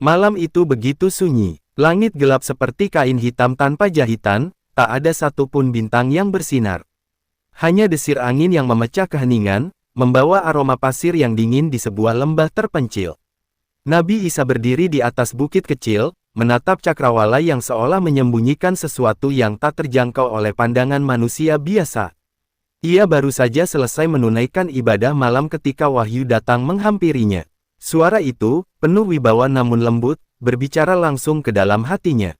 Malam itu begitu sunyi. Langit gelap seperti kain hitam tanpa jahitan, tak ada satupun bintang yang bersinar. Hanya desir angin yang memecah keheningan, membawa aroma pasir yang dingin di sebuah lembah terpencil. Nabi Isa berdiri di atas bukit kecil, menatap cakrawala yang seolah menyembunyikan sesuatu yang tak terjangkau oleh pandangan manusia biasa. Ia baru saja selesai menunaikan ibadah malam ketika wahyu datang menghampirinya. Suara itu, penuh wibawa namun lembut, berbicara langsung ke dalam hatinya.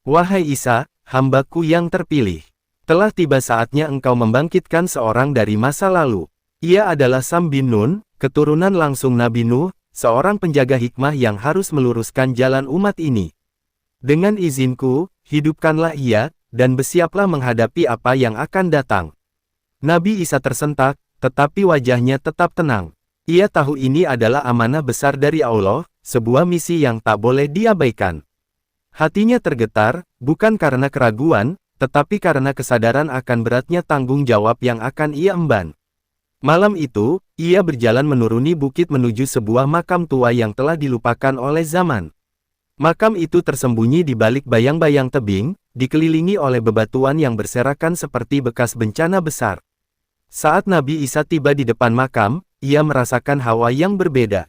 "Wahai Isa, hambaku yang terpilih. Telah tiba saatnya engkau membangkitkan seorang dari masa lalu." Ia adalah Sam bin Nun, keturunan langsung Nabi Nuh, seorang penjaga hikmah yang harus meluruskan jalan umat ini. "Dengan izinku, hidupkanlah ia, dan bersiaplah menghadapi apa yang akan datang." Nabi Isa tersentak, tetapi wajahnya tetap tenang. Ia tahu ini adalah amanah besar dari Allah, sebuah misi yang tak boleh diabaikan. Hatinya tergetar, bukan karena keraguan, tetapi karena kesadaran akan beratnya tanggung jawab yang akan ia emban. Malam itu, ia berjalan menuruni bukit menuju sebuah makam tua yang telah dilupakan oleh zaman. Makam itu tersembunyi di balik bayang-bayang tebing, dikelilingi oleh bebatuan yang berserakan seperti bekas bencana besar. Saat Nabi Isa tiba di depan makam, ia merasakan hawa yang berbeda.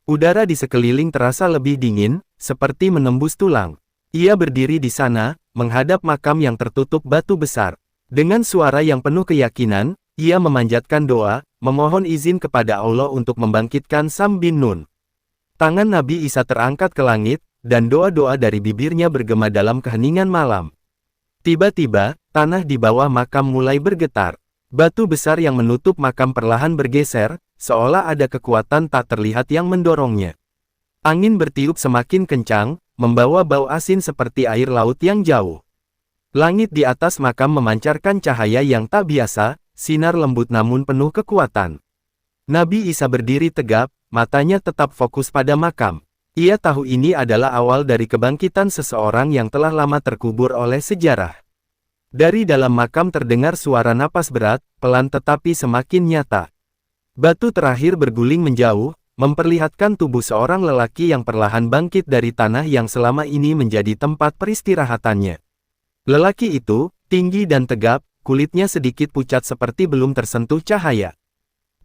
Udara di sekeliling terasa lebih dingin, seperti menembus tulang. Ia berdiri di sana, menghadap makam yang tertutup batu besar. Dengan suara yang penuh keyakinan, ia memanjatkan doa, memohon izin kepada Allah untuk membangkitkan Sam bin Nun. Tangan Nabi Isa terangkat ke langit, dan doa-doa dari bibirnya bergema dalam keheningan malam. Tiba-tiba, tanah di bawah makam mulai bergetar. Batu besar yang menutup makam perlahan bergeser, seolah ada kekuatan tak terlihat yang mendorongnya. Angin bertiup semakin kencang, membawa bau asin seperti air laut yang jauh. Langit di atas makam memancarkan cahaya yang tak biasa, sinar lembut namun penuh kekuatan. Nabi Isa berdiri tegap, matanya tetap fokus pada makam. Ia tahu ini adalah awal dari kebangkitan seseorang yang telah lama terkubur oleh sejarah. Dari dalam makam terdengar suara napas berat, pelan tetapi semakin nyata. Batu terakhir berguling menjauh, memperlihatkan tubuh seorang lelaki yang perlahan bangkit dari tanah yang selama ini menjadi tempat peristirahatannya. Lelaki itu, tinggi dan tegap, kulitnya sedikit pucat seperti belum tersentuh cahaya.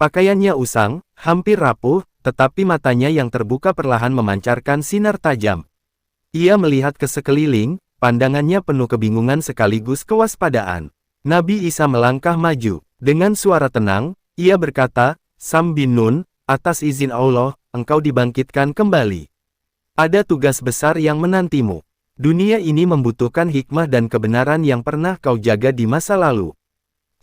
Pakaiannya usang, hampir rapuh, tetapi matanya yang terbuka perlahan memancarkan sinar tajam. Ia melihat ke sekeliling, pandangannya penuh kebingungan sekaligus kewaspadaan. Nabi Isa melangkah maju. Dengan suara tenang, ia berkata, "Sam bin Nun, atas izin Allah, engkau dibangkitkan kembali. Ada tugas besar yang menantimu. Dunia ini membutuhkan hikmah dan kebenaran yang pernah kau jaga di masa lalu."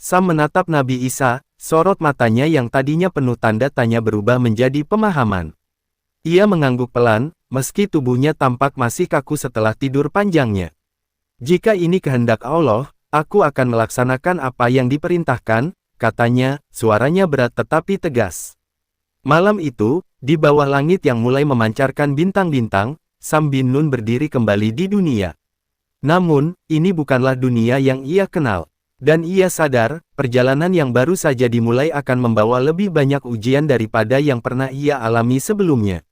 Sam menatap Nabi Isa, sorot matanya yang tadinya penuh tanda tanya berubah menjadi pemahaman. Ia mengangguk pelan, meski tubuhnya tampak masih kaku setelah tidur panjangnya. "Jika ini kehendak Allah, aku akan melaksanakan apa yang diperintahkan," katanya, suaranya berat tetapi tegas. Malam itu, di bawah langit yang mulai memancarkan bintang-bintang, Sam bin Nun berdiri kembali di dunia. Namun, ini bukanlah dunia yang ia kenal. Dan ia sadar, perjalanan yang baru saja dimulai akan membawa lebih banyak ujian daripada yang pernah ia alami sebelumnya.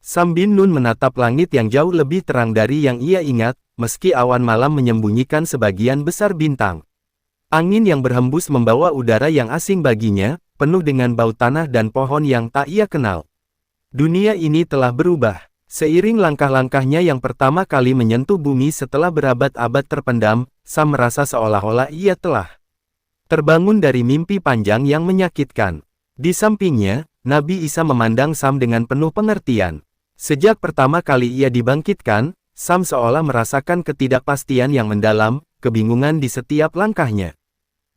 Sam bin Nun menatap langit yang jauh lebih terang dari yang ia ingat, meski awan malam menyembunyikan sebagian besar bintang. Angin yang berhembus membawa udara yang asing baginya, penuh dengan bau tanah dan pohon yang tak ia kenal. Dunia ini telah berubah. Seiring langkah-langkahnya yang pertama kali menyentuh bumi setelah berabad-abad terpendam, Sam merasa seolah-olah ia telah terbangun dari mimpi panjang yang menyakitkan. Di sampingnya, Nabi Isa memandang Sam dengan penuh pengertian. Sejak pertama kali ia dibangkitkan, Sam seolah merasakan ketidakpastian yang mendalam, kebingungan di setiap langkahnya.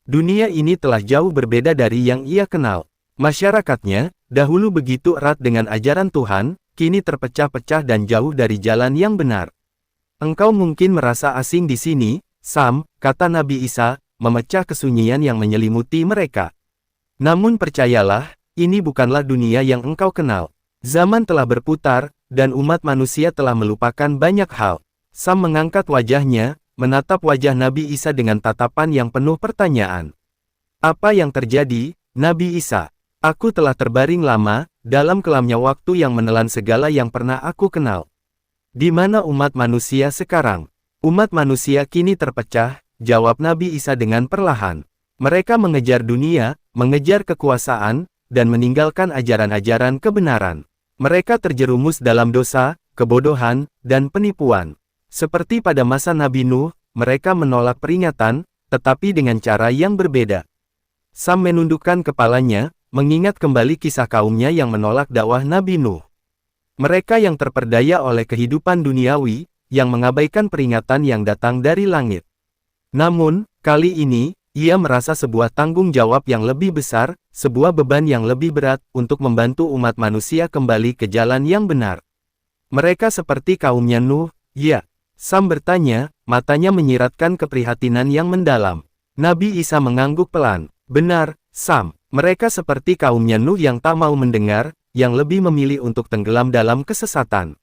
Dunia ini telah jauh berbeda dari yang ia kenal. Masyarakatnya, dahulu begitu erat dengan ajaran Tuhan, kini terpecah-pecah dan jauh dari jalan yang benar. "Engkau mungkin merasa asing di sini, Sam," kata Nabi Isa, memecah kesunyian yang menyelimuti mereka. "Namun percayalah, ini bukanlah dunia yang engkau kenal. Zaman telah berputar, dan umat manusia telah melupakan banyak hal." Sam mengangkat wajahnya, menatap wajah Nabi Isa dengan tatapan yang penuh pertanyaan. "Apa yang terjadi, Nabi Isa?" "Aku telah terbaring lama, dalam kelamnya waktu yang menelan segala yang pernah aku kenal. Di mana umat manusia sekarang? Umat manusia kini terpecah, jawab Nabi Isa dengan perlahan. Mereka mengejar dunia, mengejar kekuasaan, dan meninggalkan ajaran-ajaran kebenaran. Mereka terjerumus dalam dosa, kebodohan, dan penipuan. Seperti pada masa Nabi Nuh, mereka menolak peringatan, tetapi dengan cara yang berbeda. Sam menundukkan kepalanya, mengingat kembali kisah kaumnya yang menolak dakwah Nabi Nuh. Mereka yang terperdaya oleh kehidupan duniawi, yang mengabaikan peringatan yang datang dari langit. Namun, kali ini, ia merasa sebuah tanggung jawab yang lebih besar, sebuah beban yang lebih berat, untuk membantu umat manusia kembali ke jalan yang benar. Mereka seperti kaumnya Nuh, ya. Sam bertanya, matanya menyiratkan keprihatinan yang mendalam. Nabi Isa mengangguk pelan. Benar, Sam. Mereka seperti kaumnya Nuh yang tak mau mendengar, yang lebih memilih untuk tenggelam dalam kesesatan.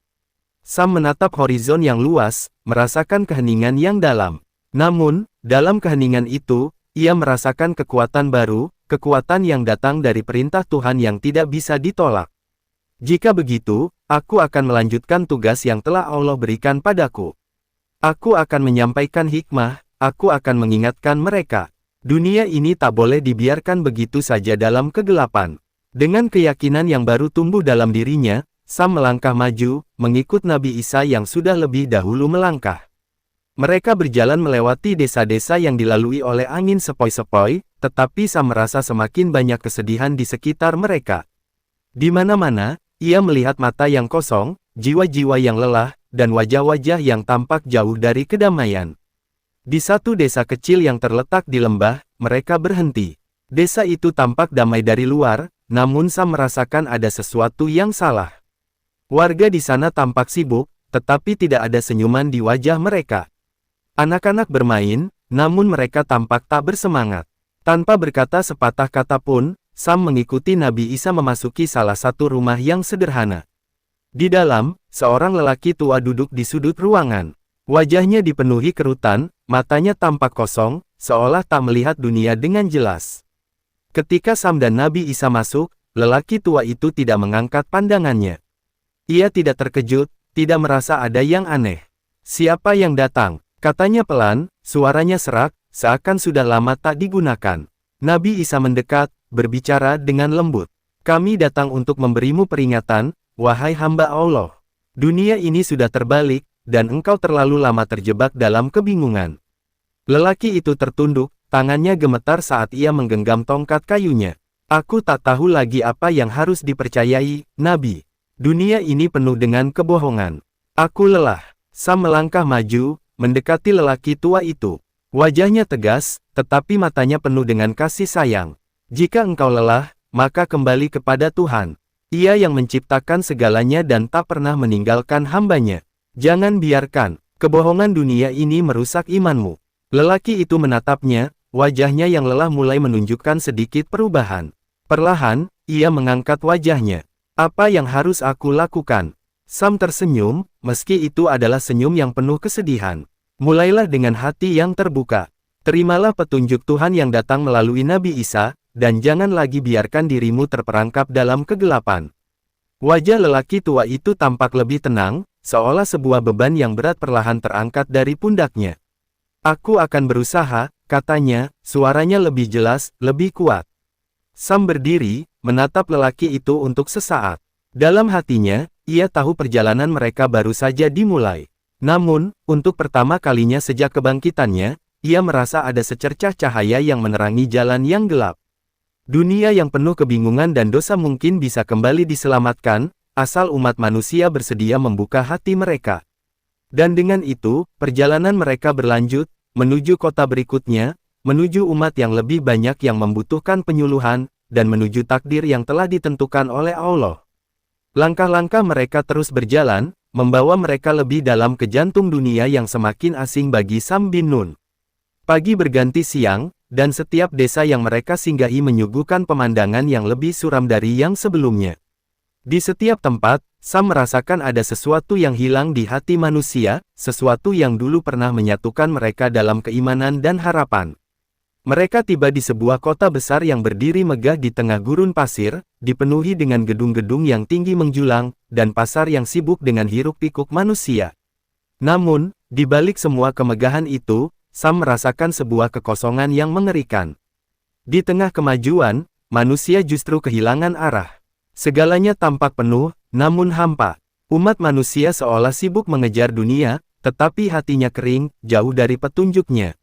Sam menatap horizon yang luas, merasakan keheningan yang dalam. Namun, dalam keheningan itu, ia merasakan kekuatan baru, kekuatan yang datang dari perintah Tuhan yang tidak bisa ditolak. Jika begitu, aku akan melanjutkan tugas yang telah Allah berikan padaku. Aku akan menyampaikan hikmah, aku akan mengingatkan mereka. Dunia ini tak boleh dibiarkan begitu saja dalam kegelapan. Dengan keyakinan yang baru tumbuh dalam dirinya, Sam melangkah maju, mengikut Nabi Isa yang sudah lebih dahulu melangkah. Mereka berjalan melewati desa-desa yang dilalui oleh angin sepoi-sepoi, tetapi Sam merasa semakin banyak kesedihan di sekitar mereka. Di mana-mana, ia melihat mata yang kosong, jiwa-jiwa yang lelah, dan wajah-wajah yang tampak jauh dari kedamaian. Di satu desa kecil yang terletak di lembah, mereka berhenti. Desa itu tampak damai dari luar, namun Sam merasakan ada sesuatu yang salah. Warga di sana tampak sibuk, tetapi tidak ada senyuman di wajah mereka. Anak-anak bermain, namun mereka tampak tak bersemangat. Tanpa berkata sepatah kata pun, Sam mengikuti Nabi Isa memasuki salah satu rumah yang sederhana. Di dalam, seorang lelaki tua duduk di sudut ruangan. Wajahnya dipenuhi kerutan, matanya tampak kosong, seolah tak melihat dunia dengan jelas. Ketika Sam dan Nabi Isa masuk, lelaki tua itu tidak mengangkat pandangannya. Ia tidak terkejut, tidak merasa ada yang aneh. "Siapa yang datang?" katanya pelan, suaranya serak, seakan sudah lama tak digunakan. Nabi Isa mendekat, berbicara dengan lembut. "Kami datang untuk memberimu peringatan, wahai hamba Allah. Dunia ini sudah terbalik, dan engkau terlalu lama terjebak dalam kebingungan." Lelaki itu tertunduk, tangannya gemetar saat ia menggenggam tongkat kayunya. "Aku tak tahu lagi apa yang harus dipercayai, Nabi. Dunia ini penuh dengan kebohongan. Aku lelah." Sam melangkah maju, mendekati lelaki tua itu. Wajahnya tegas, tetapi matanya penuh dengan kasih sayang. "Jika engkau lelah, maka kembali kepada Tuhan. Ia yang menciptakan segalanya dan tak pernah meninggalkan hambanya. Jangan biarkan kebohongan dunia ini merusak imanmu." Lelaki itu menatapnya, wajahnya yang lelah mulai menunjukkan sedikit perubahan. Perlahan, ia mengangkat wajahnya. "Apa yang harus aku lakukan?" Sam tersenyum, meski itu adalah senyum yang penuh kesedihan. "Mulailah dengan hati yang terbuka. Terimalah petunjuk Tuhan yang datang melalui Nabi Isa, dan jangan lagi biarkan dirimu terperangkap dalam kegelapan." Wajah lelaki tua itu tampak lebih tenang, seolah sebuah beban yang berat perlahan terangkat dari pundaknya. "Aku akan berusaha," katanya, suaranya lebih jelas, lebih kuat. Sam berdiri, menatap lelaki itu untuk sesaat. Dalam hatinya, ia tahu perjalanan mereka baru saja dimulai. Namun, untuk pertama kalinya sejak kebangkitannya, ia merasa ada secercah cahaya yang menerangi jalan yang gelap. Dunia yang penuh kebingungan dan dosa mungkin bisa kembali diselamatkan, asal umat manusia bersedia membuka hati mereka. Dan dengan itu, perjalanan mereka berlanjut, menuju kota berikutnya, menuju umat yang lebih banyak yang membutuhkan penyuluhan, dan menuju takdir yang telah ditentukan oleh Allah. Langkah-langkah mereka terus berjalan, membawa mereka lebih dalam ke jantung dunia yang semakin asing bagi Sam bin Nun. Pagi berganti siang, dan setiap desa yang mereka singgahi menyuguhkan pemandangan yang lebih suram dari yang sebelumnya. Di setiap tempat, Sam merasakan ada sesuatu yang hilang di hati manusia, sesuatu yang dulu pernah menyatukan mereka dalam keimanan dan harapan. Mereka tiba di sebuah kota besar yang berdiri megah di tengah gurun pasir, dipenuhi dengan gedung-gedung yang tinggi menjulang, dan pasar yang sibuk dengan hiruk-pikuk manusia. Namun, di balik semua kemegahan itu, Sam merasakan sebuah kekosongan yang mengerikan. Di tengah kemajuan, manusia justru kehilangan arah. Segalanya tampak penuh, namun hampa. Umat manusia seolah sibuk mengejar dunia, tetapi hatinya kering, jauh dari petunjuknya.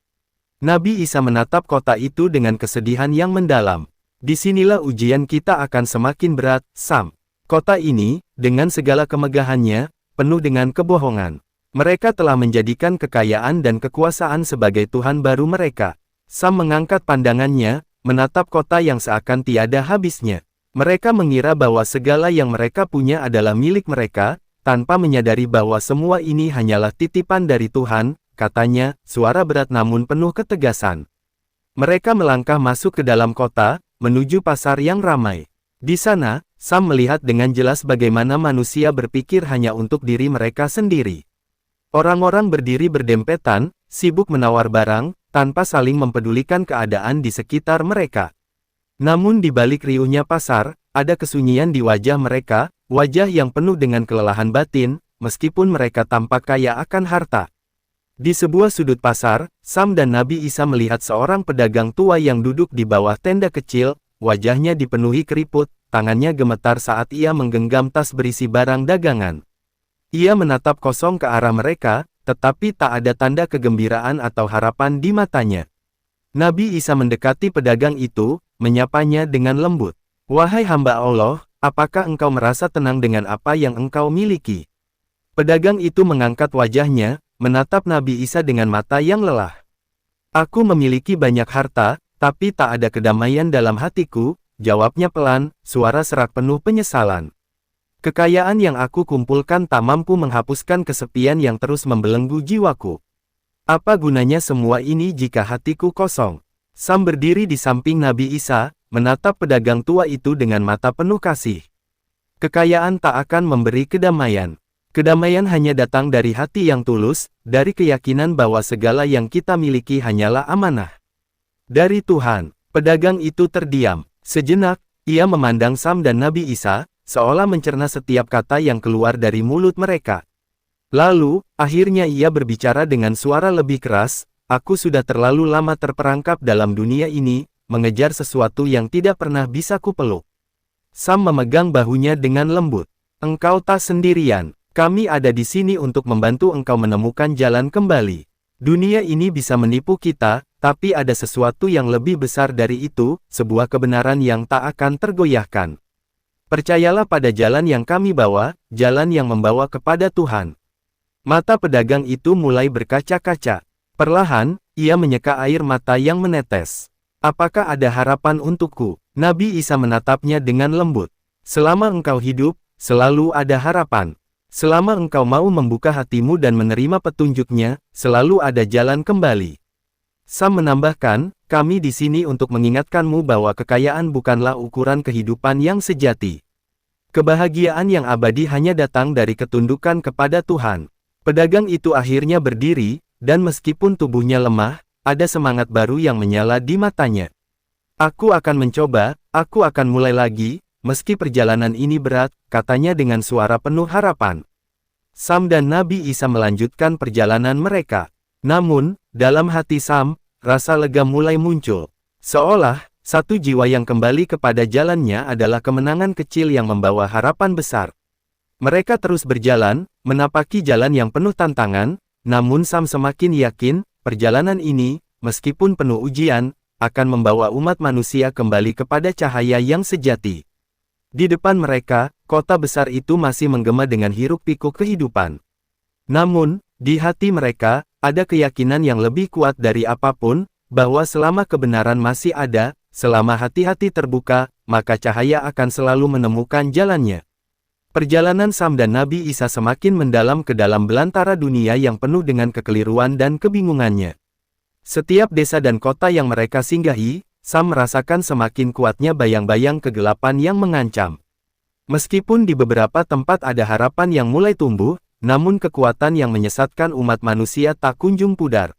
Nabi Isa menatap kota itu dengan kesedihan yang mendalam. Disinilah ujian kita akan semakin berat, Sam. Kota ini, dengan segala kemegahannya, penuh dengan kebohongan. Mereka telah menjadikan kekayaan dan kekuasaan sebagai Tuhan baru mereka. Sam mengangkat pandangannya, menatap kota yang seakan tiada habisnya. Mereka mengira bahwa segala yang mereka punya adalah milik mereka, tanpa menyadari bahwa semua ini hanyalah titipan dari Tuhan, katanya, suara berat namun penuh ketegasan. Mereka melangkah masuk ke dalam kota, menuju pasar yang ramai. Di sana, Sam melihat dengan jelas bagaimana manusia berpikir hanya untuk diri mereka sendiri. Orang-orang berdiri berdempetan, sibuk menawar barang, tanpa saling mempedulikan keadaan di sekitar mereka. Namun di balik riuhnya pasar, ada kesunyian di wajah mereka, wajah yang penuh dengan kelelahan batin, meskipun mereka tampak kaya akan harta. Di sebuah sudut pasar, Sam dan Nabi Isa melihat seorang pedagang tua yang duduk di bawah tenda kecil, wajahnya dipenuhi keriput, tangannya gemetar saat ia menggenggam tas berisi barang dagangan. Ia menatap kosong ke arah mereka, tetapi tak ada tanda kegembiraan atau harapan di matanya. Nabi Isa mendekati pedagang itu, menyapanya dengan lembut. "Wahai hamba Allah, apakah engkau merasa tenang dengan apa yang engkau miliki?" Pedagang itu mengangkat wajahnya, menatap Nabi Isa dengan mata yang lelah. "Aku memiliki banyak harta, tapi tak ada kedamaian dalam hatiku," jawabnya pelan, suara serak penuh penyesalan. "Kekayaan yang aku kumpulkan tak mampu menghapuskan kesepian yang terus membelenggu jiwaku. Apa gunanya semua ini jika hatiku kosong?" Sam berdiri di samping Nabi Isa, menatap pedagang tua itu dengan mata penuh kasih. "Kekayaan tak akan memberi kedamaian. Kedamaian hanya datang dari hati yang tulus, dari keyakinan bahwa segala yang kita miliki hanyalah amanah dari Tuhan." Pedagang itu terdiam. Sejenak, ia memandang Sam dan Nabi Isa, seolah mencerna setiap kata yang keluar dari mulut mereka. Lalu, akhirnya ia berbicara dengan suara lebih keras, "Aku sudah terlalu lama terperangkap dalam dunia ini, mengejar sesuatu yang tidak pernah bisa kupeluk." Sam memegang bahunya dengan lembut. "Engkau tak sendirian. Kami ada di sini untuk membantu engkau menemukan jalan kembali. Dunia ini bisa menipu kita, tapi ada sesuatu yang lebih besar dari itu, sebuah kebenaran yang tak akan tergoyahkan. Percayalah pada jalan yang kami bawa, jalan yang membawa kepada Tuhan." Mata pedagang itu mulai berkaca-kaca. Perlahan, ia menyeka air mata yang menetes. "Apakah ada harapan untukku?" Nabi Isa menatapnya dengan lembut. "Selama engkau hidup, selalu ada harapan. Selama engkau mau membuka hatimu dan menerima petunjuknya, selalu ada jalan kembali." Sam menambahkan, "Kami di sini untuk mengingatkanmu bahwa kekayaan bukanlah ukuran kehidupan yang sejati. Kebahagiaan yang abadi hanya datang dari ketundukan kepada Tuhan." Pedagang itu akhirnya berdiri, dan meskipun tubuhnya lemah, ada semangat baru yang menyala di matanya. "Aku akan mencoba, aku akan mulai lagi, meski perjalanan ini berat," katanya dengan suara penuh harapan. Sam dan Nabi Isa melanjutkan perjalanan mereka. Namun, dalam hati Sam, rasa lega mulai muncul. Seolah, satu jiwa yang kembali kepada jalannya adalah kemenangan kecil yang membawa harapan besar. Mereka terus berjalan, menapaki jalan yang penuh tantangan, namun Sam semakin yakin, perjalanan ini, meskipun penuh ujian, akan membawa umat manusia kembali kepada cahaya yang sejati. Di depan mereka, kota besar itu masih menggema dengan hiruk-pikuk kehidupan. Namun, di hati mereka, ada keyakinan yang lebih kuat dari apapun, bahwa selama kebenaran masih ada, selama hati-hati terbuka, maka cahaya akan selalu menemukan jalannya. Perjalanan Sam dan Nabi Isa semakin mendalam ke dalam belantara dunia yang penuh dengan kekeliruan dan kebingungannya. Setiap desa dan kota yang mereka singgahi, Sam merasakan semakin kuatnya bayang-bayang kegelapan yang mengancam. Meskipun di beberapa tempat ada harapan yang mulai tumbuh, namun kekuatan yang menyesatkan umat manusia tak kunjung pudar.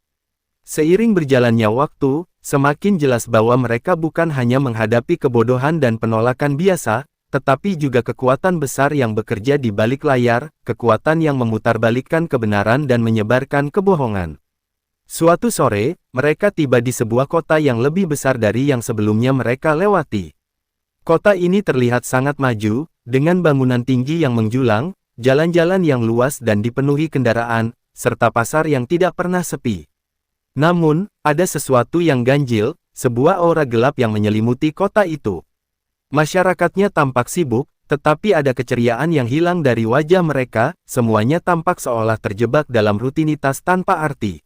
Seiring berjalannya waktu, semakin jelas bahwa mereka bukan hanya menghadapi kebodohan dan penolakan biasa, tetapi juga kekuatan besar yang bekerja di balik layar, kekuatan yang memutarbalikkan kebenaran dan menyebarkan kebohongan. Suatu sore, mereka tiba di sebuah kota yang lebih besar dari yang sebelumnya mereka lewati. Kota ini terlihat sangat maju, dengan bangunan tinggi yang menjulang, jalan-jalan yang luas dan dipenuhi kendaraan, serta pasar yang tidak pernah sepi. Namun, ada sesuatu yang ganjil, sebuah aura gelap yang menyelimuti kota itu. Masyarakatnya tampak sibuk, tetapi ada keceriaan yang hilang dari wajah mereka, semuanya tampak seolah terjebak dalam rutinitas tanpa arti.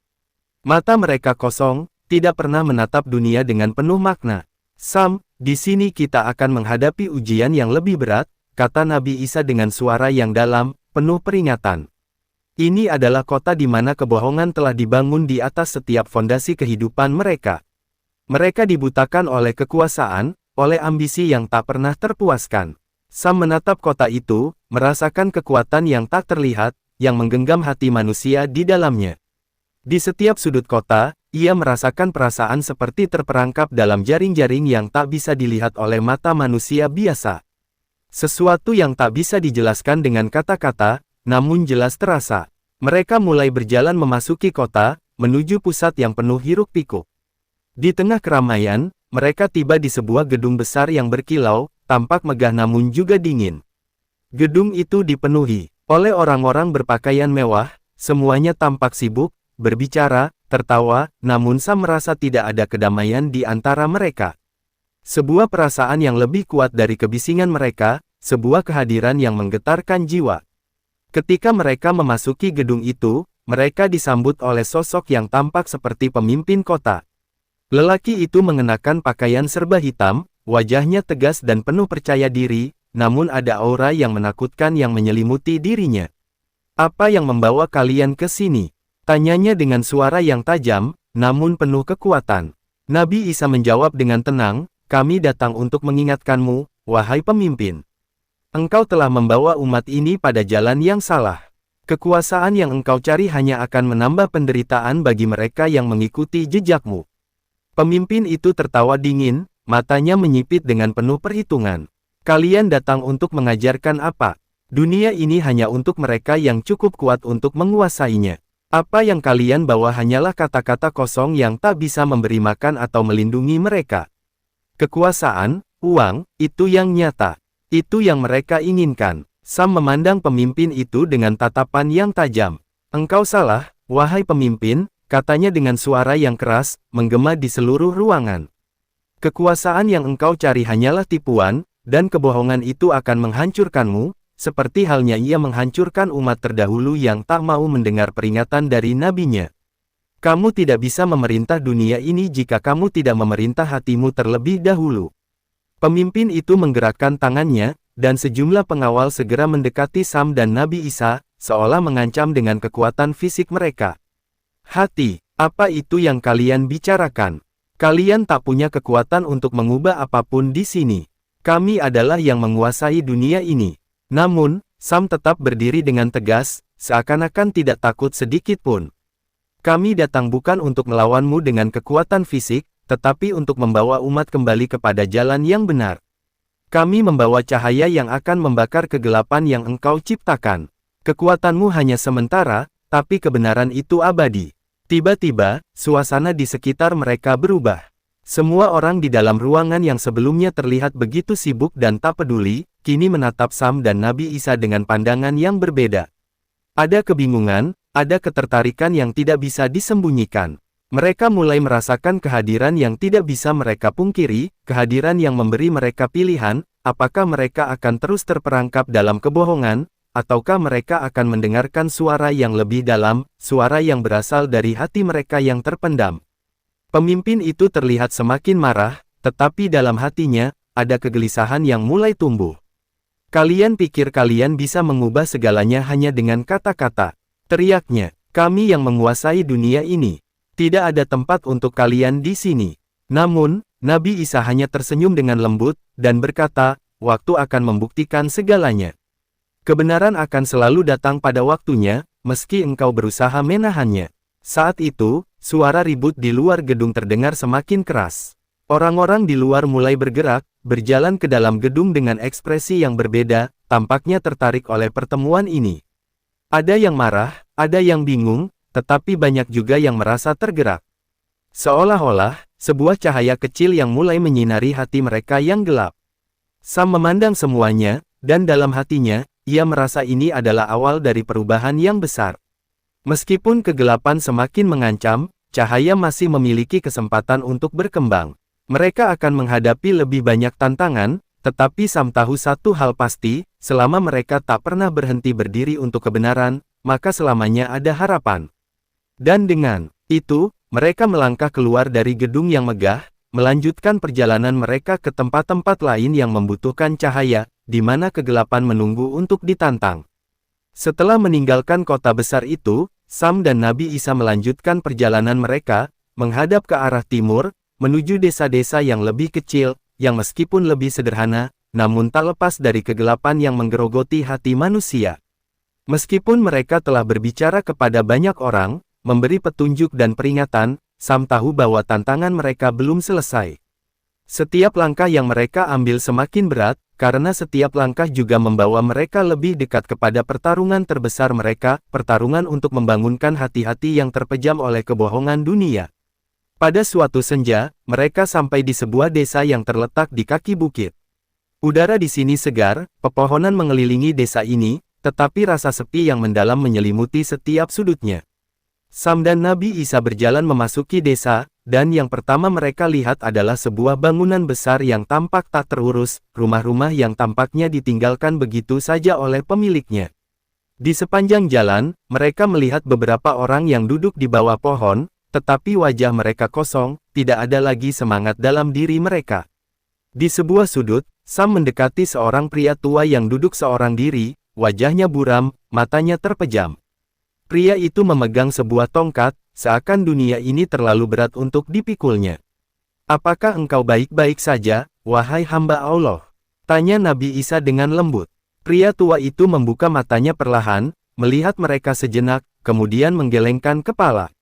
Mata mereka kosong, tidak pernah menatap dunia dengan penuh makna. Sam, di sini kita akan menghadapi ujian yang lebih berat, kata Nabi Isa dengan suara yang dalam, penuh peringatan. Ini adalah kota di mana kebohongan telah dibangun di atas setiap fondasi kehidupan mereka. Mereka dibutakan oleh kekuasaan, oleh ambisi yang tak pernah terpuaskan. Sam menatap kota itu, merasakan kekuatan yang tak terlihat, yang menggenggam hati manusia di dalamnya. Di setiap sudut kota, ia merasakan perasaan seperti terperangkap dalam jaring-jaring yang tak bisa dilihat oleh mata manusia biasa. Sesuatu yang tak bisa dijelaskan dengan kata-kata, namun jelas terasa. Mereka mulai berjalan memasuki kota, menuju pusat yang penuh hiruk-pikuk. Di tengah keramaian, mereka tiba di sebuah gedung besar yang berkilau, tampak megah namun juga dingin. Gedung itu dipenuhi oleh orang-orang berpakaian mewah, semuanya tampak sibuk, berbicara, tertawa, namun Sam merasa tidak ada kedamaian di antara mereka. Sebuah perasaan yang lebih kuat dari kebisingan mereka, sebuah kehadiran yang menggetarkan jiwa. Ketika mereka memasuki gedung itu, mereka disambut oleh sosok yang tampak seperti pemimpin kota. Lelaki itu mengenakan pakaian serba hitam, wajahnya tegas dan penuh percaya diri, namun ada aura yang menakutkan yang menyelimuti dirinya. "Apa yang membawa kalian ke sini?" tanyanya dengan suara yang tajam, namun penuh kekuatan. Nabi Isa menjawab dengan tenang, "Kami datang untuk mengingatkanmu, wahai pemimpin. Engkau telah membawa umat ini pada jalan yang salah. Kekuasaan yang engkau cari hanya akan menambah penderitaan bagi mereka yang mengikuti jejakmu." Pemimpin itu tertawa dingin, matanya menyipit dengan penuh perhitungan. "Kalian datang untuk mengajarkan apa? Dunia ini hanya untuk mereka yang cukup kuat untuk menguasainya. Apa yang kalian bawa hanyalah kata-kata kosong yang tak bisa memberi makan atau melindungi mereka. Kekuasaan, uang, itu yang nyata. Itu yang mereka inginkan." Sam memandang pemimpin itu dengan tatapan yang tajam. "Engkau salah, wahai pemimpin," katanya dengan suara yang keras, menggema di seluruh ruangan. "Kekuasaan yang engkau cari hanyalah tipuan, dan kebohongan itu akan menghancurkanmu, seperti halnya ia menghancurkan umat terdahulu yang tak mau mendengar peringatan dari nabinya. Kamu tidak bisa memerintah dunia ini jika kamu tidak memerintah hatimu terlebih dahulu." Pemimpin itu menggerakkan tangannya, dan sejumlah pengawal segera mendekati Sam dan Nabi Isa, seolah mengancam dengan kekuatan fisik mereka. "Hati, apa itu yang kalian bicarakan? Kalian tak punya kekuatan untuk mengubah apapun di sini. Kami adalah yang menguasai dunia ini." Namun, Sam tetap berdiri dengan tegas, seakan-akan tidak takut sedikit pun. "Kami datang bukan untuk melawanmu dengan kekuatan fisik, tetapi untuk membawa umat kembali kepada jalan yang benar. Kami membawa cahaya yang akan membakar kegelapan yang engkau ciptakan. Kekuatanmu hanya sementara, tapi kebenaran itu abadi." Tiba-tiba, suasana di sekitar mereka berubah. Semua orang di dalam ruangan yang sebelumnya terlihat begitu sibuk dan tak peduli, kini menatap Sam dan Nabi Isa dengan pandangan yang berbeda. Ada kebingungan, ada ketertarikan yang tidak bisa disembunyikan. Mereka mulai merasakan kehadiran yang tidak bisa mereka pungkiri, kehadiran yang memberi mereka pilihan, apakah mereka akan terus terperangkap dalam kebohongan, ataukah mereka akan mendengarkan suara yang lebih dalam, suara yang berasal dari hati mereka yang terpendam. Pemimpin itu terlihat semakin marah, tetapi dalam hatinya, ada kegelisahan yang mulai tumbuh. "Kalian pikir kalian bisa mengubah segalanya hanya dengan kata-kata?" teriaknya. "Kami yang menguasai dunia ini. Tidak ada tempat untuk kalian di sini." Namun, Nabi Isa hanya tersenyum dengan lembut, dan berkata, "Waktu akan membuktikan segalanya. Kebenaran akan selalu datang pada waktunya, meski engkau berusaha menahannya." Saat itu, suara ribut di luar gedung terdengar semakin keras. Orang-orang di luar mulai bergerak, berjalan ke dalam gedung dengan ekspresi yang berbeda, tampaknya tertarik oleh pertemuan ini. Ada yang marah, ada yang bingung, tetapi banyak juga yang merasa tergerak. Seolah-olah, sebuah cahaya kecil yang mulai menyinari hati mereka yang gelap. Sam memandang semuanya, dan dalam hatinya, ia merasa ini adalah awal dari perubahan yang besar. Meskipun kegelapan semakin mengancam, cahaya masih memiliki kesempatan untuk berkembang. Mereka akan menghadapi lebih banyak tantangan, tetapi Sam tahu satu hal pasti, selama mereka tak pernah berhenti berdiri untuk kebenaran, maka selamanya ada harapan. Dan dengan itu, mereka melangkah keluar dari gedung yang megah, melanjutkan perjalanan mereka ke tempat-tempat lain yang membutuhkan cahaya, di mana kegelapan menunggu untuk ditantang. Setelah meninggalkan kota besar itu, Sam dan Nabi Isa melanjutkan perjalanan mereka, menghadap ke arah timur, menuju desa-desa yang lebih kecil, yang meskipun lebih sederhana, namun tak lepas dari kegelapan yang menggerogoti hati manusia. Meskipun mereka telah berbicara kepada banyak orang, memberi petunjuk dan peringatan, Sam tahu bahwa tantangan mereka belum selesai. Setiap langkah yang mereka ambil semakin berat, karena setiap langkah juga membawa mereka lebih dekat kepada pertarungan terbesar mereka, pertarungan untuk membangunkan hati-hati yang terpejam oleh kebohongan dunia. Pada suatu senja, mereka sampai di sebuah desa yang terletak di kaki bukit. Udara di sini segar, pepohonan mengelilingi desa ini, tetapi rasa sepi yang mendalam menyelimuti setiap sudutnya. Sam dan Nabi Isa berjalan memasuki desa, dan yang pertama mereka lihat adalah sebuah bangunan besar yang tampak tak terurus, rumah-rumah yang tampaknya ditinggalkan begitu saja oleh pemiliknya. Di sepanjang jalan, mereka melihat beberapa orang yang duduk di bawah pohon, tetapi wajah mereka kosong, tidak ada lagi semangat dalam diri mereka. Di sebuah sudut, Sam mendekati seorang pria tua yang duduk seorang diri, wajahnya buram, matanya terpejam. Pria itu memegang sebuah tongkat, seakan dunia ini terlalu berat untuk dipikulnya. "Apakah engkau baik-baik saja, wahai hamba Allah?" tanya Nabi Isa dengan lembut. Pria tua itu membuka matanya perlahan, melihat mereka sejenak, kemudian menggelengkan kepala.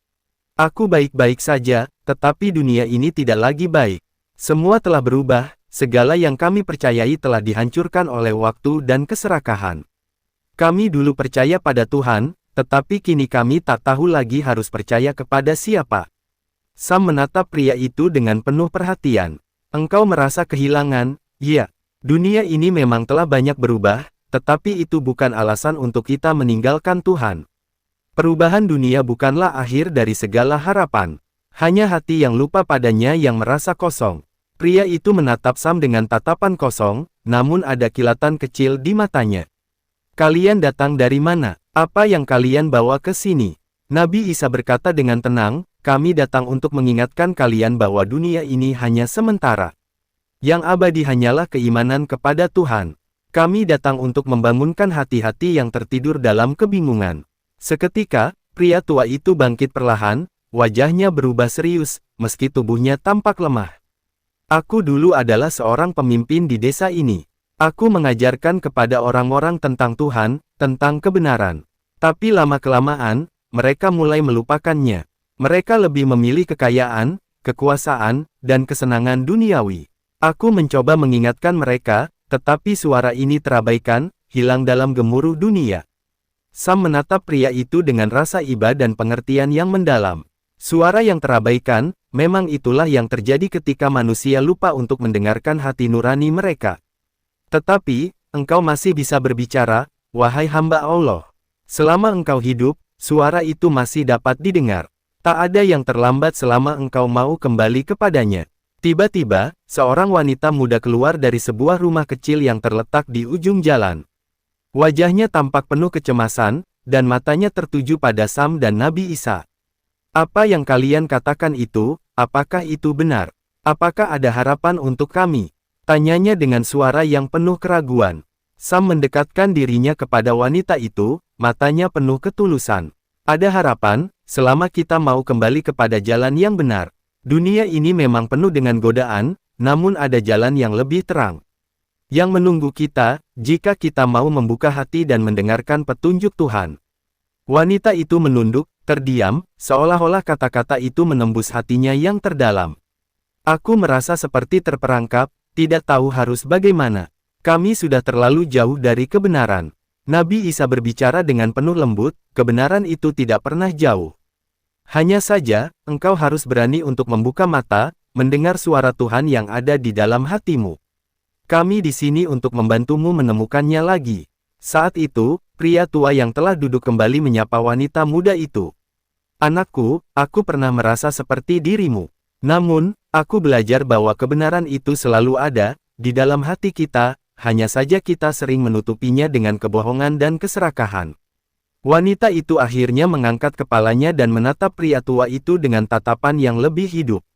"Aku baik-baik saja, tetapi dunia ini tidak lagi baik. Semua telah berubah, segala yang kami percayai telah dihancurkan oleh waktu dan keserakahan. Kami dulu percaya pada Tuhan, tetapi kini kami tak tahu lagi harus percaya kepada siapa." Sam menatap pria itu dengan penuh perhatian. "Engkau merasa kehilangan?" "Ya, dunia ini memang telah banyak berubah, tetapi itu bukan alasan untuk kita meninggalkan Tuhan. Perubahan dunia bukanlah akhir dari segala harapan. Hanya hati yang lupa padanya yang merasa kosong." Pria itu menatap Sam dengan tatapan kosong, namun ada kilatan kecil di matanya. "Kalian datang dari mana? Apa yang kalian bawa ke sini?" Nabi Isa berkata dengan tenang, "Kami datang untuk mengingatkan kalian bahwa dunia ini hanya sementara. Yang abadi hanyalah keimanan kepada Tuhan. Kami datang untuk membangunkan hati-hati yang tertidur dalam kebingungan." Seketika, pria tua itu bangkit perlahan, wajahnya berubah serius, meski tubuhnya tampak lemah. "Aku dulu adalah seorang pemimpin di desa ini. Aku mengajarkan kepada orang-orang tentang Tuhan, tentang kebenaran. Tapi lama-kelamaan, mereka mulai melupakannya. Mereka lebih memilih kekayaan, kekuasaan, dan kesenangan duniawi. Aku mencoba mengingatkan mereka, tetapi suara ini terabaikan, hilang dalam gemuruh dunia." Sam menatap pria itu dengan rasa iba dan pengertian yang mendalam. Suara yang terabaikan, memang itulah yang terjadi ketika manusia lupa untuk mendengarkan hati nurani mereka. "Tetapi, engkau masih bisa berbicara, wahai hamba Allah. Selama engkau hidup, suara itu masih dapat didengar. Tak ada yang terlambat selama engkau mau kembali kepadanya." Tiba-tiba, seorang wanita muda keluar dari sebuah rumah kecil yang terletak di ujung jalan. Wajahnya tampak penuh kecemasan, dan matanya tertuju pada Sam dan Nabi Isa. "Apa yang kalian katakan itu, apakah itu benar? Apakah ada harapan untuk kami?" tanyanya dengan suara yang penuh keraguan. Sam mendekatkan dirinya kepada wanita itu, matanya penuh ketulusan. "Ada harapan, selama kita mau kembali kepada jalan yang benar. Dunia ini memang penuh dengan godaan, namun ada jalan yang lebih terang yang menunggu kita, jika kita mau membuka hati dan mendengarkan petunjuk Tuhan." Wanita itu menunduk, terdiam, seolah-olah kata-kata itu menembus hatinya yang terdalam. Aku merasa seperti terperangkap, tidak tahu harus bagaimana. Kami sudah terlalu jauh dari kebenaran. Nabi Isa berbicara dengan penuh lembut, kebenaran itu tidak pernah jauh. Hanya saja, engkau harus berani untuk membuka mata, mendengar suara Tuhan yang ada di dalam hatimu. Kami di sini untuk membantumu menemukannya lagi. Saat itu, pria tua yang telah duduk kembali menyapa wanita muda itu. Anakku, aku pernah merasa seperti dirimu. Namun, aku belajar bahwa kebenaran itu selalu ada, di dalam hati kita, hanya saja kita sering menutupinya dengan kebohongan dan keserakahan. Wanita itu akhirnya mengangkat kepalanya dan menatap pria tua itu dengan tatapan yang lebih hidup.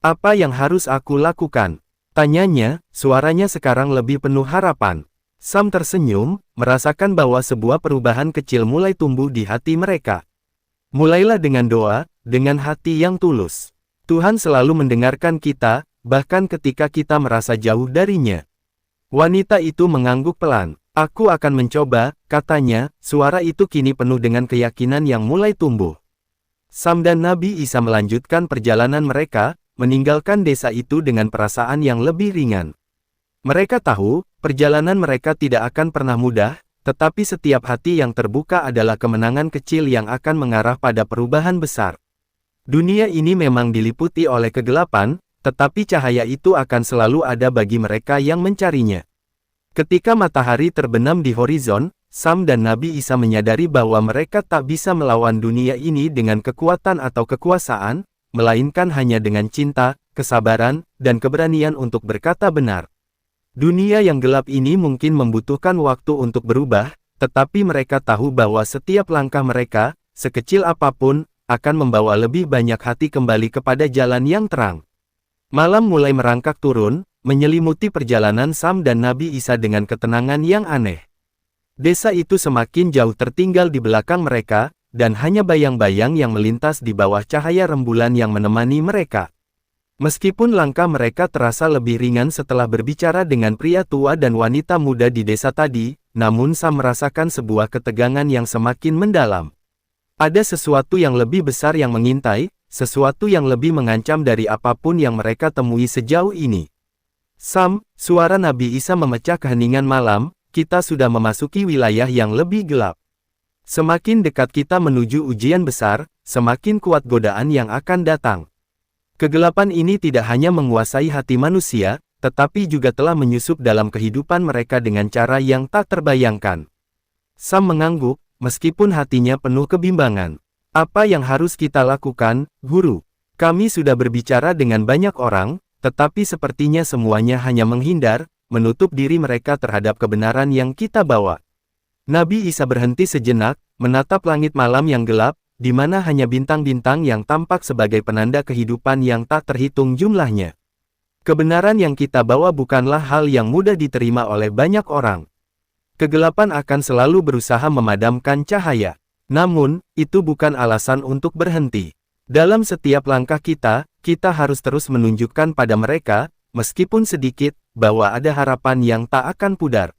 Apa yang harus aku lakukan? Tanyanya, suaranya sekarang lebih penuh harapan. Sam tersenyum, merasakan bahwa sebuah perubahan kecil mulai tumbuh di hati mereka. Mulailah dengan doa, dengan hati yang tulus. Tuhan selalu mendengarkan kita, bahkan ketika kita merasa jauh darinya. Wanita itu mengangguk pelan. Aku akan mencoba, katanya, suara itu kini penuh dengan keyakinan yang mulai tumbuh. Sam dan Nabi Isa melanjutkan perjalanan mereka, meninggalkan desa itu dengan perasaan yang lebih ringan. Mereka tahu, perjalanan mereka tidak akan pernah mudah, tetapi setiap hati yang terbuka adalah kemenangan kecil yang akan mengarah pada perubahan besar. Dunia ini memang diliputi oleh kegelapan, tetapi cahaya itu akan selalu ada bagi mereka yang mencarinya. Ketika matahari terbenam di horizon, Sam dan Nabi Isa menyadari bahwa mereka tak bisa melawan dunia ini dengan kekuatan atau kekuasaan, melainkan hanya dengan cinta, kesabaran, dan keberanian untuk berkata benar. Dunia yang gelap ini mungkin membutuhkan waktu untuk berubah, tetapi mereka tahu bahwa setiap langkah mereka, sekecil apapun, akan membawa lebih banyak hati kembali kepada jalan yang terang. Malam mulai merangkak turun, menyelimuti perjalanan Sam dan Nabi Isa dengan ketenangan yang aneh. Desa itu semakin jauh tertinggal di belakang mereka, dan hanya bayang-bayang yang melintas di bawah cahaya rembulan yang menemani mereka. Meskipun langkah mereka terasa lebih ringan setelah berbicara dengan pria tua dan wanita muda di desa tadi, namun Sam merasakan sebuah ketegangan yang semakin mendalam. Ada sesuatu yang lebih besar yang mengintai, sesuatu yang lebih mengancam dari apapun yang mereka temui sejauh ini. Sam, suara Nabi Isa memecah keheningan malam, kita sudah memasuki wilayah yang lebih gelap. Semakin dekat kita menuju ujian besar, semakin kuat godaan yang akan datang. Kegelapan ini tidak hanya menguasai hati manusia, tetapi juga telah menyusup dalam kehidupan mereka dengan cara yang tak terbayangkan. Sam mengangguk, meskipun hatinya penuh kebimbangan. Apa yang harus kita lakukan, Guru? Kami sudah berbicara dengan banyak orang, tetapi sepertinya semuanya hanya menghindar, menutup diri mereka terhadap kebenaran yang kita bawa. Nabi Isa berhenti sejenak, menatap langit malam yang gelap, di mana hanya bintang-bintang yang tampak sebagai penanda kehidupan yang tak terhitung jumlahnya. Kebenaran yang kita bawa bukanlah hal yang mudah diterima oleh banyak orang. Kegelapan akan selalu berusaha memadamkan cahaya. Namun, itu bukan alasan untuk berhenti. Dalam setiap langkah kita harus terus menunjukkan pada mereka, meskipun sedikit, bahwa ada harapan yang tak akan pudar.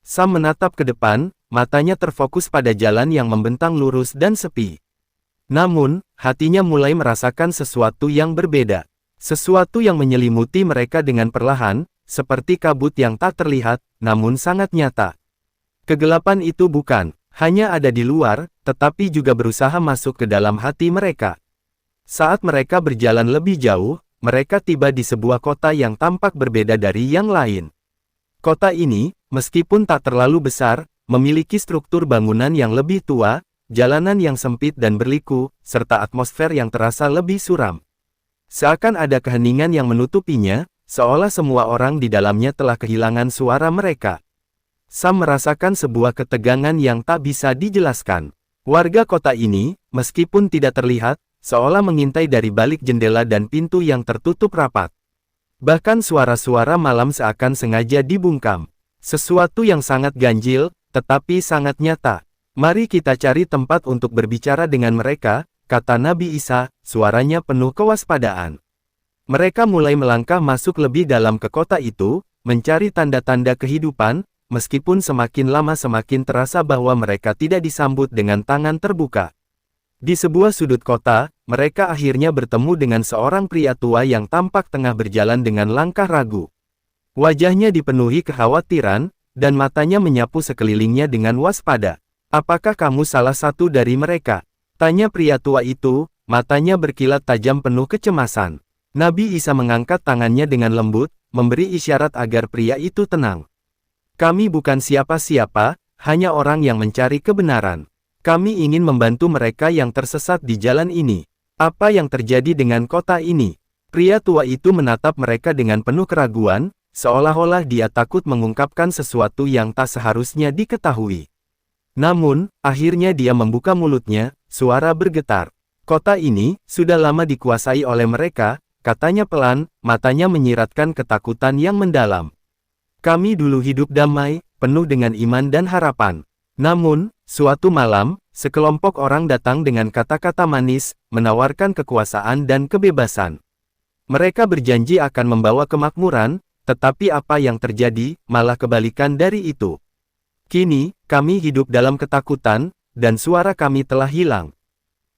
Sam menatap ke depan, matanya terfokus pada jalan yang membentang lurus dan sepi. Namun, hatinya mulai merasakan sesuatu yang berbeda. Sesuatu yang menyelimuti mereka dengan perlahan, seperti kabut yang tak terlihat, namun sangat nyata. Kegelapan itu bukan hanya ada di luar, tetapi juga berusaha masuk ke dalam hati mereka. Saat mereka berjalan lebih jauh, mereka tiba di sebuah kota yang tampak berbeda dari yang lain. Kota ini, meskipun tak terlalu besar, memiliki struktur bangunan yang lebih tua, jalanan yang sempit dan berliku, serta atmosfer yang terasa lebih suram. Seakan ada keheningan yang menutupinya, seolah semua orang di dalamnya telah kehilangan suara mereka. Sam merasakan sebuah ketegangan yang tak bisa dijelaskan. Warga kota ini, meskipun tidak terlihat, seolah mengintai dari balik jendela dan pintu yang tertutup rapat. Bahkan suara-suara malam seakan sengaja dibungkam. Sesuatu yang sangat ganjil, tetapi sangat nyata. Mari kita cari tempat untuk berbicara dengan mereka, kata Nabi Isa, suaranya penuh kewaspadaan. Mereka mulai melangkah masuk lebih dalam ke kota itu, mencari tanda-tanda kehidupan, meskipun semakin lama semakin terasa bahwa mereka tidak disambut dengan tangan terbuka. Di sebuah sudut kota, mereka akhirnya bertemu dengan seorang pria tua yang tampak tengah berjalan dengan langkah ragu. Wajahnya dipenuhi kekhawatiran, dan matanya menyapu sekelilingnya dengan waspada. "Apakah kamu salah satu dari mereka?" tanya pria tua itu, matanya berkilat tajam penuh kecemasan. Nabi Isa mengangkat tangannya dengan lembut, memberi isyarat agar pria itu tenang. "Kami bukan siapa-siapa, hanya orang yang mencari kebenaran. Kami ingin membantu mereka yang tersesat di jalan ini. Apa yang terjadi dengan kota ini?" Pria tua itu menatap mereka dengan penuh keraguan, seolah-olah dia takut mengungkapkan sesuatu yang tak seharusnya diketahui. Namun, akhirnya dia membuka mulutnya, suara bergetar. "Kota ini sudah lama dikuasai oleh mereka," katanya pelan, matanya menyiratkan ketakutan yang mendalam. "Kami dulu hidup damai, penuh dengan iman dan harapan. Namun, suatu malam, sekelompok orang datang dengan kata-kata manis, menawarkan kekuasaan dan kebebasan. Mereka berjanji akan membawa kemakmuran, tetapi apa yang terjadi, malah kebalikan dari itu. Kini, kami hidup dalam ketakutan, dan suara kami telah hilang.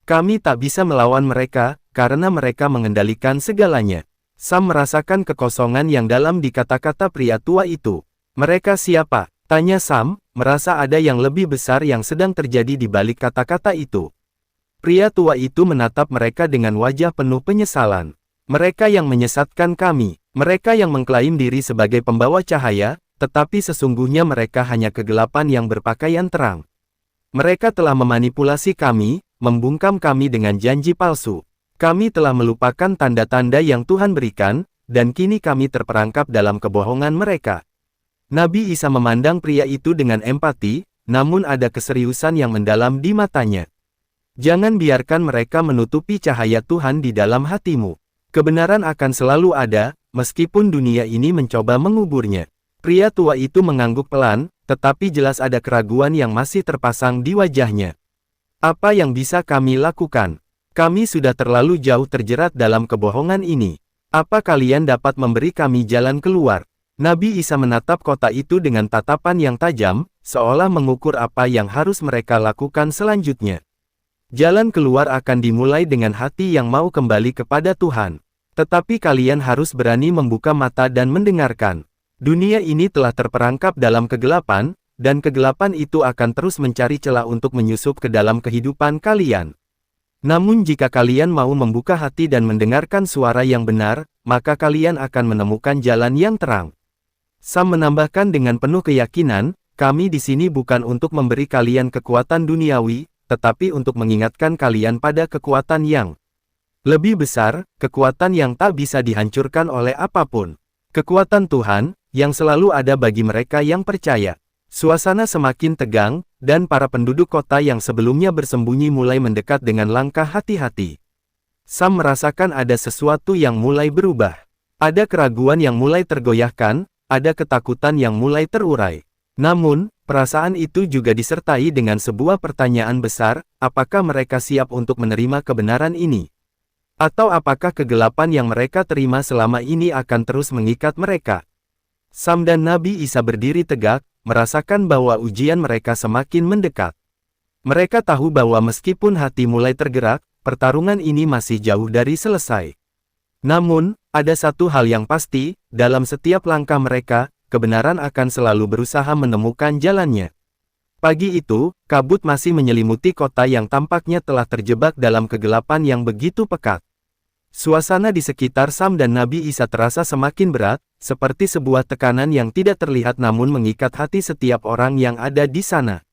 Kami tak bisa melawan mereka, karena mereka mengendalikan segalanya." Sam merasakan kekosongan yang dalam di kata-kata pria tua itu. "Mereka siapa?" tanya Sam, merasa ada yang lebih besar yang sedang terjadi di balik kata-kata itu. Pria tua itu menatap mereka dengan wajah penuh penyesalan. "Mereka yang menyesatkan kami, mereka yang mengklaim diri sebagai pembawa cahaya, tetapi sesungguhnya mereka hanya kegelapan yang berpakaian terang. Mereka telah memanipulasi kami, membungkam kami dengan janji palsu. Kami telah melupakan tanda-tanda yang Tuhan berikan, dan kini kami terperangkap dalam kebohongan mereka." Nabi Isa memandang pria itu dengan empati, namun ada keseriusan yang mendalam di matanya. "Jangan biarkan mereka menutupi cahaya Tuhan di dalam hatimu. Kebenaran akan selalu ada, meskipun dunia ini mencoba menguburnya." Pria tua itu mengangguk pelan, tetapi jelas ada keraguan yang masih terpasang di wajahnya. "Apa yang bisa kami lakukan? Kami sudah terlalu jauh terjerat dalam kebohongan ini. Apa kalian dapat memberi kami jalan keluar?" Nabi Isa menatap kota itu dengan tatapan yang tajam, seolah mengukur apa yang harus mereka lakukan selanjutnya. "Jalan keluar akan dimulai dengan hati yang mau kembali kepada Tuhan. Tetapi kalian harus berani membuka mata dan mendengarkan. Dunia ini telah terperangkap dalam kegelapan, dan kegelapan itu akan terus mencari celah untuk menyusup ke dalam kehidupan kalian. Namun jika kalian mau membuka hati dan mendengarkan suara yang benar, maka kalian akan menemukan jalan yang terang." Sam menambahkan dengan penuh keyakinan, "Kami di sini bukan untuk memberi kalian kekuatan duniawi, tetapi untuk mengingatkan kalian pada kekuatan yang lebih besar, kekuatan yang tak bisa dihancurkan oleh apapun. Kekuatan Tuhan, yang selalu ada bagi mereka yang percaya." Suasana semakin tegang, dan para penduduk kota yang sebelumnya bersembunyi mulai mendekat dengan langkah hati-hati. Sam merasakan ada sesuatu yang mulai berubah. Ada keraguan yang mulai tergoyahkan, ada ketakutan yang mulai terurai. Namun, perasaan itu juga disertai dengan sebuah pertanyaan besar, apakah mereka siap untuk menerima kebenaran ini? Atau apakah kegelapan yang mereka terima selama ini akan terus mengikat mereka? Sam dan Nabi Isa berdiri tegak, merasakan bahwa ujian mereka semakin mendekat. Mereka tahu bahwa meskipun hati mulai tergerak, pertarungan ini masih jauh dari selesai. Namun, ada satu hal yang pasti, dalam setiap langkah mereka, kebenaran akan selalu berusaha menemukan jalannya. Pagi itu, kabut masih menyelimuti kota yang tampaknya telah terjebak dalam kegelapan yang begitu pekat. Suasana di sekitar Sam dan Nabi Isa terasa semakin berat, seperti sebuah tekanan yang tidak terlihat namun mengikat hati setiap orang yang ada di sana.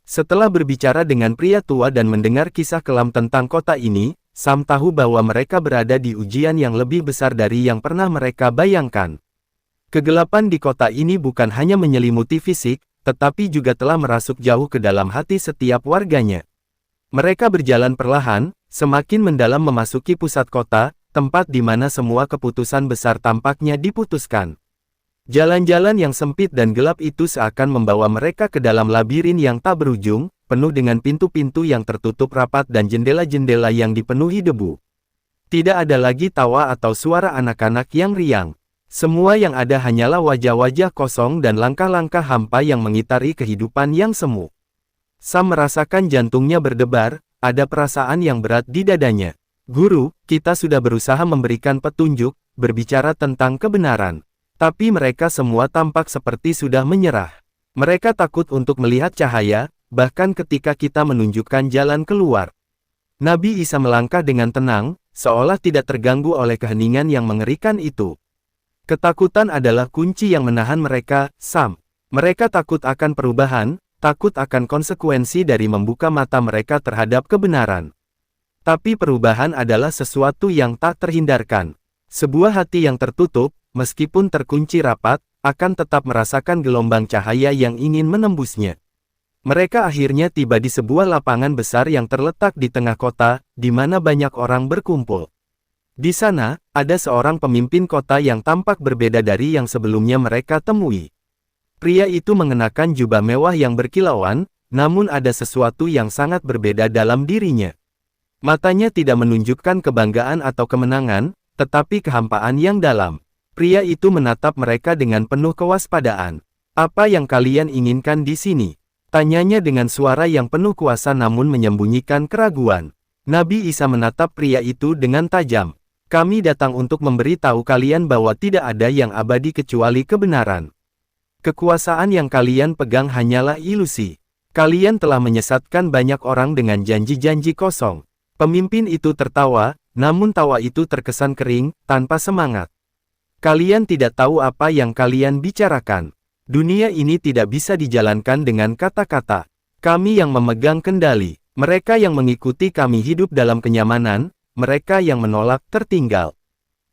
Setelah berbicara dengan pria tua dan mendengar kisah kelam tentang kota ini, Sam tahu bahwa mereka berada di ujian yang lebih besar dari yang pernah mereka bayangkan. Kegelapan di kota ini bukan hanya menyelimuti fisik, tetapi juga telah merasuk jauh ke dalam hati setiap warganya. Mereka berjalan perlahan, semakin mendalam memasuki pusat kota, tempat di mana semua keputusan besar tampaknya diputuskan. Jalan-jalan yang sempit dan gelap itu seakan membawa mereka ke dalam labirin yang tak berujung, penuh dengan pintu-pintu yang tertutup rapat dan jendela-jendela yang dipenuhi debu. Tidak ada lagi tawa atau suara anak-anak yang riang. Semua yang ada hanyalah wajah-wajah kosong dan langkah-langkah hampa yang mengitari kehidupan yang semu. Sam merasakan jantungnya berdebar, ada perasaan yang berat di dadanya. Guru, kita sudah berusaha memberikan petunjuk, berbicara tentang kebenaran. Tapi mereka semua tampak seperti sudah menyerah. Mereka takut untuk melihat cahaya, bahkan ketika kita menunjukkan jalan keluar. Nabi Isa melangkah dengan tenang, seolah tidak terganggu oleh keheningan yang mengerikan itu. Ketakutan adalah kunci yang menahan mereka, Sam. Mereka takut akan perubahan, takut akan konsekuensi dari membuka mata mereka terhadap kebenaran. Tapi perubahan adalah sesuatu yang tak terhindarkan. Sebuah hati yang tertutup, meskipun terkunci rapat, akan tetap merasakan gelombang cahaya yang ingin menembusnya. Mereka akhirnya tiba di sebuah lapangan besar yang terletak di tengah kota, di mana banyak orang berkumpul. Di sana, ada seorang pemimpin kota yang tampak berbeda dari yang sebelumnya mereka temui. Pria itu mengenakan jubah mewah yang berkilauan, namun ada sesuatu yang sangat berbeda dalam dirinya. Matanya tidak menunjukkan kebanggaan atau kemenangan, tetapi kehampaan yang dalam. Pria itu menatap mereka dengan penuh kewaspadaan. "Apa yang kalian inginkan di sini?" tanyanya dengan suara yang penuh kuasa namun menyembunyikan keraguan. Nabi Isa menatap pria itu dengan tajam. "Kami datang untuk memberitahu kalian bahwa tidak ada yang abadi kecuali kebenaran. Kekuasaan yang kalian pegang hanyalah ilusi. Kalian telah menyesatkan banyak orang dengan janji-janji kosong." Pemimpin itu tertawa, namun tawa itu terkesan kering, tanpa semangat. "Kalian tidak tahu apa yang kalian bicarakan. Dunia ini tidak bisa dijalankan dengan kata-kata. Kami yang memegang kendali. Mereka yang mengikuti kami hidup dalam kenyamanan, mereka yang menolak tertinggal."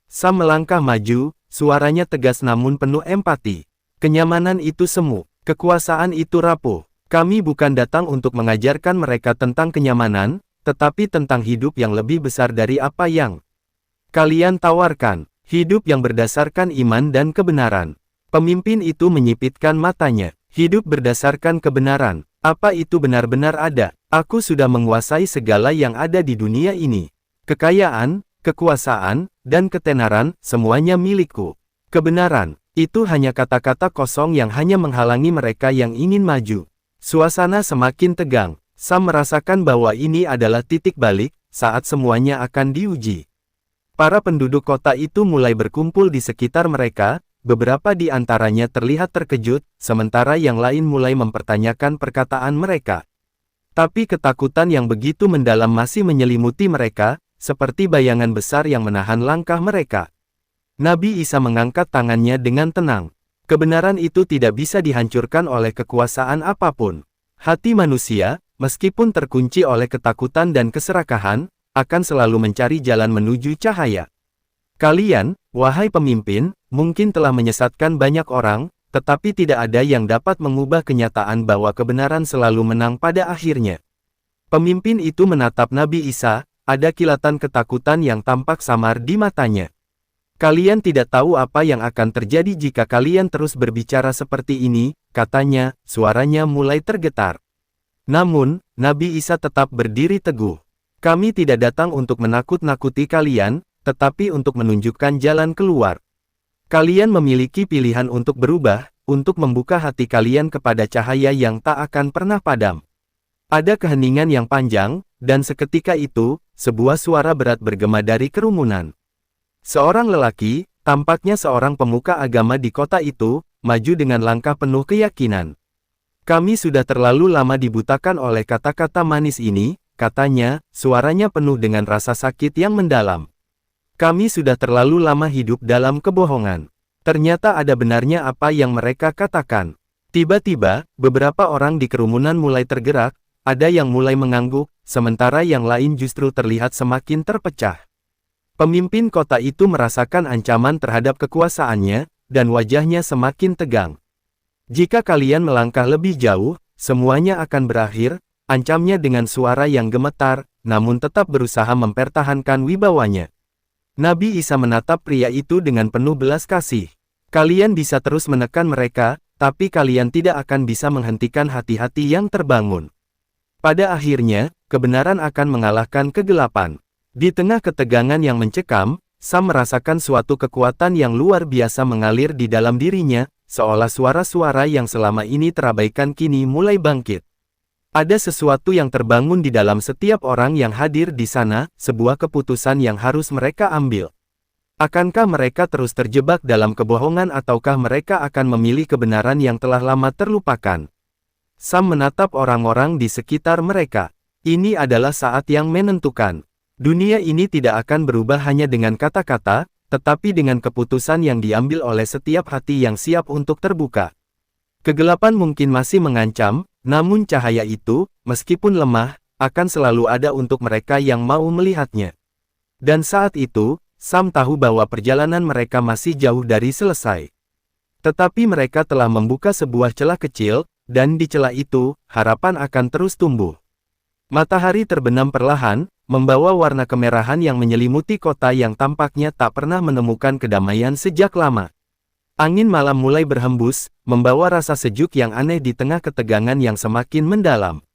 Sam melangkah maju, suaranya tegas namun penuh empati. "Kenyamanan itu semu, kekuasaan itu rapuh. Kami bukan datang untuk mengajarkan mereka tentang kenyamanan, tetapi tentang hidup yang lebih besar dari apa yang kalian tawarkan. Hidup yang berdasarkan iman dan kebenaran." Pemimpin itu menyipitkan matanya. "Hidup berdasarkan kebenaran. Apa itu benar-benar ada? Aku sudah menguasai segala yang ada di dunia ini. Kekayaan, kekuasaan, dan ketenaran, semuanya milikku. Kebenaran, itu hanya kata-kata kosong yang hanya menghalangi mereka yang ingin maju." Suasana semakin tegang. Sam merasakan bahwa ini adalah titik balik, saat semuanya akan diuji. Para penduduk kota itu mulai berkumpul di sekitar mereka, beberapa di antaranya terlihat terkejut, sementara yang lain mulai mempertanyakan perkataan mereka. Tapi ketakutan yang begitu mendalam masih menyelimuti mereka, seperti bayangan besar yang menahan langkah mereka. Nabi Isa mengangkat tangannya dengan tenang. Kebenaran itu tidak bisa dihancurkan oleh kekuasaan apapun. Hati manusia, meskipun terkunci oleh ketakutan dan keserakahan, akan selalu mencari jalan menuju cahaya. Kalian, wahai pemimpin, mungkin telah menyesatkan banyak orang, tetapi tidak ada yang dapat mengubah kenyataan bahwa kebenaran selalu menang pada akhirnya. Pemimpin itu menatap Nabi Isa, ada kilatan ketakutan yang tampak samar di matanya. "Kalian tidak tahu apa yang akan terjadi jika kalian terus berbicara seperti ini," katanya, suaranya mulai tergetar. Namun, Nabi Isa tetap berdiri teguh. "Kami tidak datang untuk menakut-nakuti kalian, tetapi untuk menunjukkan jalan keluar. Kalian memiliki pilihan untuk berubah, untuk membuka hati kalian kepada cahaya yang tak akan pernah padam." Ada keheningan yang panjang, dan seketika itu, sebuah suara berat bergema dari kerumunan. Seorang lelaki, tampaknya seorang pemuka agama di kota itu, maju dengan langkah penuh keyakinan. "Kami sudah terlalu lama dibutakan oleh kata-kata manis ini," katanya, suaranya penuh dengan rasa sakit yang mendalam. "Kami sudah terlalu lama hidup dalam kebohongan." Ternyata ada benarnya apa yang mereka katakan. Tiba-tiba, beberapa orang di kerumunan mulai tergerak, ada yang mulai mengangguk, sementara yang lain justru terlihat semakin terpecah. Pemimpin kota itu merasakan ancaman terhadap kekuasaannya, dan wajahnya semakin tegang. "Jika kalian melangkah lebih jauh, semuanya akan berakhir," ancamnya dengan suara yang gemetar, namun tetap berusaha mempertahankan wibawanya. Nabi Isa menatap pria itu dengan penuh belas kasih. "Kalian bisa terus menekan mereka, tapi kalian tidak akan bisa menghentikan hati-hati yang terbangun. Pada akhirnya, kebenaran akan mengalahkan kegelapan." Di tengah ketegangan yang mencekam, Sam merasakan suatu kekuatan yang luar biasa mengalir di dalam dirinya, seolah suara-suara yang selama ini terabaikan kini mulai bangkit. Ada sesuatu yang terbangun di dalam setiap orang yang hadir di sana, sebuah keputusan yang harus mereka ambil. Akankah mereka terus terjebak dalam kebohongan ataukah mereka akan memilih kebenaran yang telah lama terlupakan? Sam menatap orang-orang di sekitar mereka. Ini adalah saat yang menentukan. Dunia ini tidak akan berubah hanya dengan kata-kata, tetapi dengan keputusan yang diambil oleh setiap hati yang siap untuk terbuka. Kegelapan mungkin masih mengancam, namun cahaya itu, meskipun lemah, akan selalu ada untuk mereka yang mau melihatnya. Dan saat itu, Sam tahu bahwa perjalanan mereka masih jauh dari selesai. Tetapi mereka telah membuka sebuah celah kecil, dan di celah itu, harapan akan terus tumbuh. Matahari terbenam perlahan, membawa warna kemerahan yang menyelimuti kota yang tampaknya tak pernah menemukan kedamaian sejak lama. Angin malam mulai berhembus, membawa rasa sejuk yang aneh di tengah ketegangan yang semakin mendalam.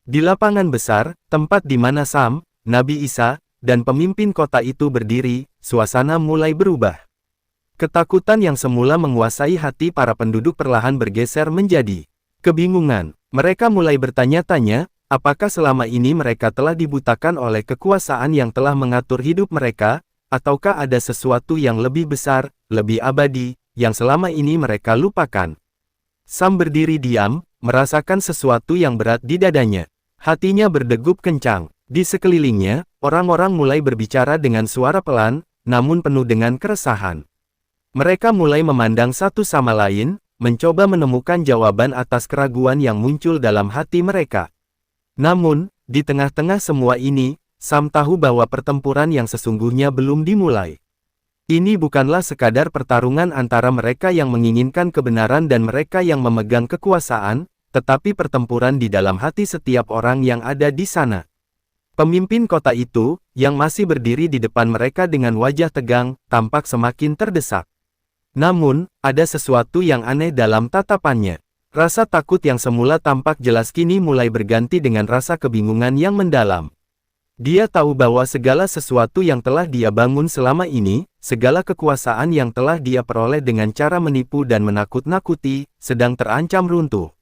Di lapangan besar, tempat di mana Sam, Nabi Isa, dan pemimpin kota itu berdiri, suasana mulai berubah. Ketakutan yang semula menguasai hati para penduduk perlahan bergeser menjadi kebingungan. Mereka mulai bertanya-tanya, apakah selama ini mereka telah dibutakan oleh kekuasaan yang telah mengatur hidup mereka, ataukah ada sesuatu yang lebih besar, lebih abadi, yang selama ini mereka lupakan. Sam berdiri diam, merasakan sesuatu yang berat di dadanya. Hatinya berdegup kencang. Di sekelilingnya, orang-orang mulai berbicara dengan suara pelan, namun penuh dengan keresahan. Mereka mulai memandang satu sama lain, mencoba menemukan jawaban atas keraguan yang muncul dalam hati mereka. Namun, di tengah-tengah semua ini, Sam tahu bahwa pertempuran yang sesungguhnya belum dimulai. Ini bukanlah sekadar pertarungan antara mereka yang menginginkan kebenaran dan mereka yang memegang kekuasaan, tetapi pertempuran di dalam hati setiap orang yang ada di sana. Pemimpin kota itu, yang masih berdiri di depan mereka dengan wajah tegang, tampak semakin terdesak. Namun, ada sesuatu yang aneh dalam tatapannya. Rasa takut yang semula tampak jelas kini mulai berganti dengan rasa kebingungan yang mendalam. Dia tahu bahwa segala sesuatu yang telah dia bangun selama ini, segala kekuasaan yang telah dia peroleh dengan cara menipu dan menakut-nakuti, sedang terancam runtuh.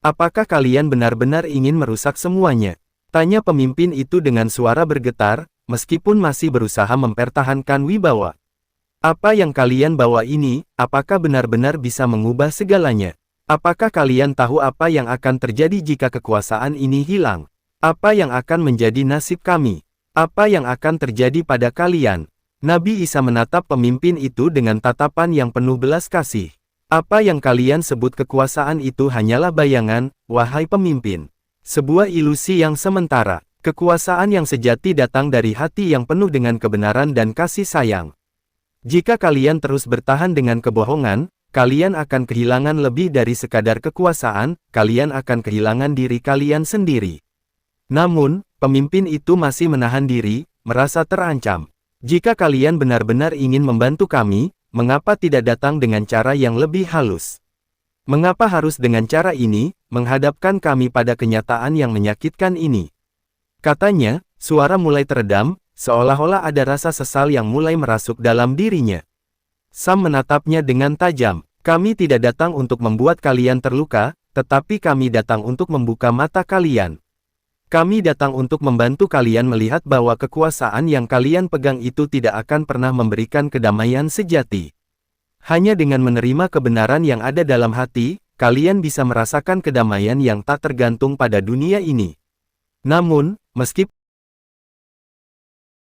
Apakah kalian benar-benar ingin merusak semuanya? Tanya pemimpin itu dengan suara bergetar, meskipun masih berusaha mempertahankan wibawa. Apa yang kalian bawa ini, apakah benar-benar bisa mengubah segalanya? Apakah kalian tahu apa yang akan terjadi jika kekuasaan ini hilang? Apa yang akan menjadi nasib kami? Apa yang akan terjadi pada kalian? Nabi Isa menatap pemimpin itu dengan tatapan yang penuh belas kasih. Apa yang kalian sebut kekuasaan itu hanyalah bayangan, wahai pemimpin. Sebuah ilusi yang sementara. Kekuasaan yang sejati datang dari hati yang penuh dengan kebenaran dan kasih sayang. Jika kalian terus bertahan dengan kebohongan, kalian akan kehilangan lebih dari sekadar kekuasaan, kalian akan kehilangan diri kalian sendiri. Namun, pemimpin itu masih menahan diri, merasa terancam. Jika kalian benar-benar ingin membantu kami, mengapa tidak datang dengan cara yang lebih halus? Mengapa harus dengan cara ini, menghadapkan kami pada kenyataan yang menyakitkan ini? Katanya, suara mulai teredam, seolah-olah ada rasa sesal yang mulai merasuk dalam dirinya. Sam menatapnya dengan tajam. Kami tidak datang untuk membuat kalian terluka, tetapi kami datang untuk membuka mata kalian. Kami datang untuk membantu kalian melihat bahwa kekuasaan yang kalian pegang itu tidak akan pernah memberikan kedamaian sejati. Hanya dengan menerima kebenaran yang ada dalam hati, kalian bisa merasakan kedamaian yang tak tergantung pada dunia ini. Namun, meskipun